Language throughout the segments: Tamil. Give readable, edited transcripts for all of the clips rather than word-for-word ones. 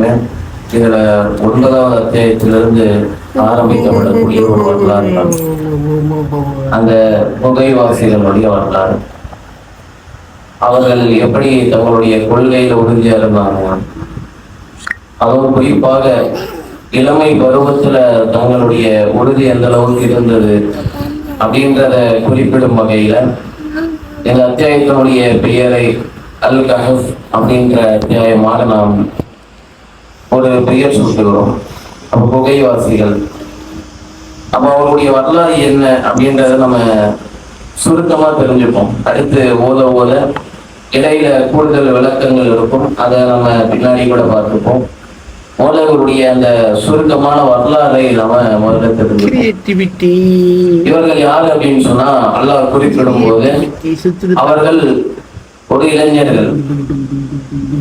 பார்க்குறோமே, இதுல 9வது அத்தியாயத்திலிருந்து ஆரம்பிக்கப்படக்கூடிய ஒரு வரலாறு தான் அந்த புகைவாசிகளுடைய வரலாறு. அவர்கள் எப்படி தங்களுடைய கொள்கையில உறுதியா இருந்தாங்க, அதுவும் குறிப்பாக இளமை பருவத்துல தங்களுடைய உறுதி எந்த அளவுக்கு இருந்தது அப்படின்றத குறிப்பிடும் வகையில இந்த அத்தியாயத்தினுடைய பெயரை அல் கஹஃப் அப்படின்ற அத்தியாயமாக நாம் ஒரு பெயர் சொல்லுகிறோம். அப்ப புகைவாசிகள், அப்ப அவருடைய வரலாறு என்ன அப்படின்றத நம்ம சுருக்கமா தெரிஞ்சுப்போம். அடுத்து ஓத இடையில கூடுதல் விளக்கங்கள் இருக்கும், அதை நம்ம பின்னாடி கூட பார்த்துப்போம். முதல்வருடைய அந்த சுருக்கமான வரலாறை நம்ம முதல்ல தெரிஞ்சுப்போம். இவர்கள் யாரு அப்படின்னு சொன்னா, அல்லாஹ் குறிப்பிடும் போது அவர்கள் ஒரு இளைஞர்கள்.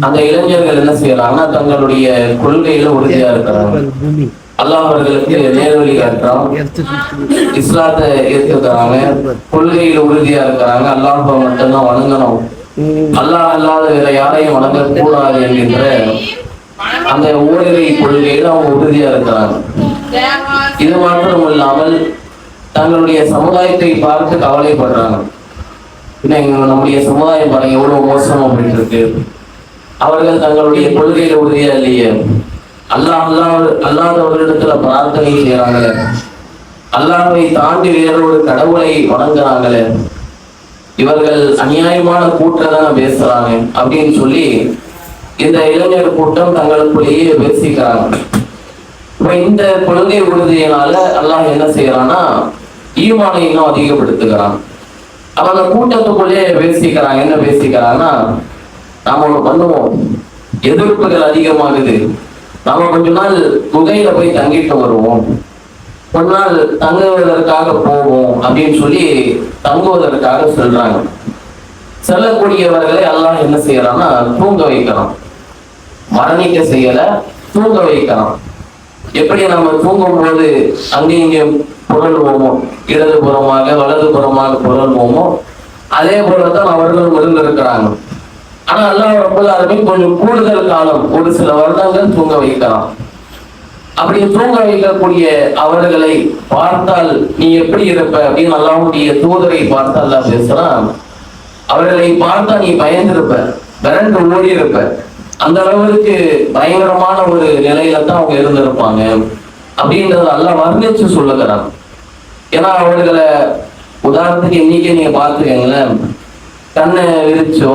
அந்த இளைஞர்கள் என்ன செய்யறாங்கன்னா, தங்களுடைய கொள்கையில உறுதியா இருக்கிறாங்க. அல்லாஹ் அவர்களுக்கு நேர்வழி காட்டுறான், இஸ்லாத்தை ஏற்றுக்கிறாங்க, கொள்கையில உறுதியா இருக்கிறாங்க. அல்லாஹ் மட்டும்தான் வணங்கணும், அல்லாஹ் அல்லாத வேற யாரையும் வணங்க கூடாது என்கின்ற அந்த ஓரிரை கொள்கையில அவங்க உறுதியா இருக்கிறாங்க. இது மாத்திரம் இல்லாமல் தங்களுடைய சமுதாயத்தை பார்த்து கவலைப்படுறாங்க. நம்முடைய சமுதாயம் பாருங்க எவ்வளவு மோசம் அப்படின்னு இருக்கு. அவர்கள் தங்களுடைய கொள்கையில உறுதியா இல்லையே, அல்லாதவர்களிடத்துல பிரார்த்தனை செய்யறாங்களே, அல்லாஹ்வை தாண்டி வேறொரு கடவுளை வணங்குறாங்களே, இவர்கள் அநியாயமான கூட்டதான் பேசுறாங்க அப்படின்னு சொல்லி இந்த இளைஞர் கூட்டம் தங்களுக்குள்ளேயே பேசிக்கிறாங்க. இப்ப இந்த கொள்கை உறுதியினால அல்லாஹ் என்ன செய்யறான்னா, ஈமானை இன்னும் அதிகப்படுத்துகிறான். அப்ப அந்த கூட்டத்துக்குள்ளேயே பேசிக்கிறாங்க. என்ன பேசிக்கிறாங்கன்னா, நாம ஒண்ணு பண்ணுவோம், எதிர்ப்புகள் அதிகமாகுது, நாம கொஞ்ச நாள் குகையில போய் தங்கிட்டு வருவோம், கொஞ்ச நாள் தங்குவதற்காக போவோம் அப்படின்னு சொல்லி தங்குவதற்காக சொல்றாங்க. செல்லக்கூடியவர்களை அல்லாஹ் என்ன செய்யறான்னா தூங்க வைக்கலாம். மரணிக்க செய்யல, தூங்க வைக்கலாம். எப்படி நம்ம தூங்கும் போது அங்கேயும் இங்கே புரள்வோமோ, இடதுபுறமாக வலதுபுறமாக புரள்வோமோ, அதே போலதான் அவர்களும் இருந்திருக்கிறாங்க. ஆனா அல்லாஹ் ரப்பல் ஆலமீன் கொஞ்சம் கூடுதல் காலம், ஒரு சில வருடங்கள் தூங்க வைக்கலாம். அப்படி தூங்க வைக்கக்கூடிய அவர்களை பார்த்தால் நீ எப்படி இருப்ப அப்படின்னு அல்லாஹ்வுடைய தூதரை பார்த்து அல்லாஹ் பேசுறான். அவர்களை பார்த்தா நீ பயந்திருப்ப, விரண்டு ஓடி இருப்ப. அந்த அளவுக்கு பயங்கரமான ஒரு நிலையில தான் அவங்க இருந்திருப்பாங்க அப்படின்றத அல்லாஹ் வர்ணிச்சு சொல்லுகிறான். ஏன்னா அவர்களை உதாரணத்துக்கு இன்னைக்கு நீங்க பாத்துக்கீங்களேன், கண்ணை விரிச்சோ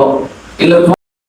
இல்ல